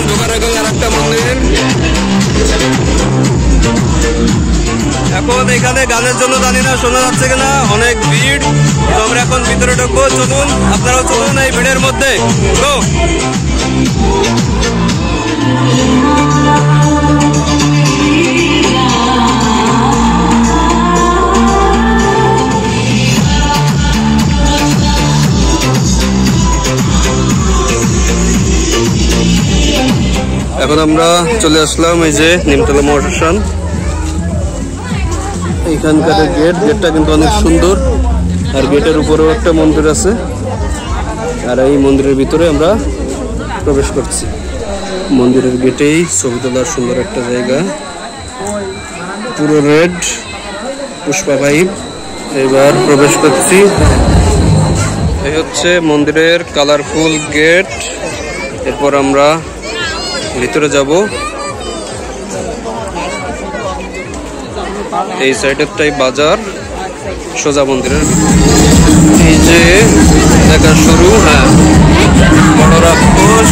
ঢোকার আগে আরেকটা মন্দির। এখন এখানে গানের জন্য জানি না শোনা যাচ্ছে কিনা, অনেক ভিড়। তো আমরা এখন ভিতরে ঢুকবো, চলুন আপনারাও চলুন এই ভিড়ের মধ্যে। গো। এখন আমরা চলে আসলাম এই যে নিমতলা মহাশ্মশান। এখানকার গেটটা কিন্তু অনেক সুন্দর, আর গেটের উপরেও একটা মন্দির আছে, আর এই মন্দিরের ভিতরে আমরা প্রবেশ করছি। মন্দিরের গেটেই ছবি তোলার সুন্দর একটা জায়গা, পুরো রেড পুষ্পা পাইপ। এবার প্রবেশ করছি। এই হচ্ছে মন্দিরের কালারফুল গেট। এরপর আমরা ভিতরে যাব। এই সাইডেরটাই বাজার, সোজা মন্দিরের। এই যে দেখা শুরু, হ্যাঁ, বড় রাক্ষস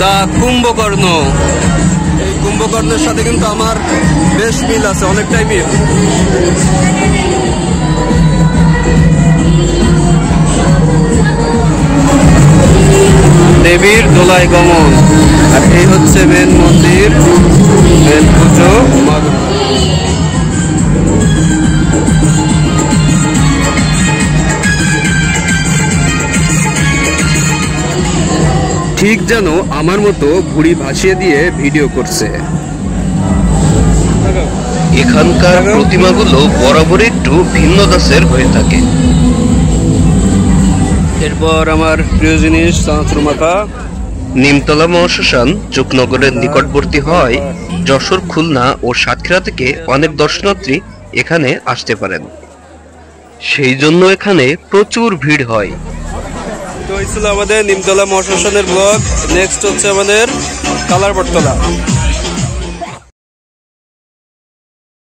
দা কুম্ভকর্ণ। এই কুম্ভকর্ণের সাথে কিন্তু আমার বেশ মিল আছে, অনেকটাই মিল। দেবীর দোলাই গমন। আর এই হচ্ছে মেন মন্দির, মেন পুজো। ঠিক যেন আমার মতো ভুঁড়ি ভাসিয়ে দিয়ে ভিডিও করছে। এখানকার প্রতিমাগুলো বরাবরই একটু ভিন্ন দাসের হয়ে থাকে। এরপর আমার প্রিয় জিনিস চানাচুর মাখা। নিমতলা মহাশ্মশান চুকনগরের নিকটবর্তী হয় যশোর, খুলনা ও সাতক্ষীরা থেকে অনেক দর্শনার্থী এখানে আসতে পারেন, সেই জন্য এখানে প্রচুর ভিড় হয়। তো এই ছিল আমাদের নিমতলা মহাশ্মশানের ব্লগ। নেক্সট হচ্ছে আমাদের কালারবটতলা।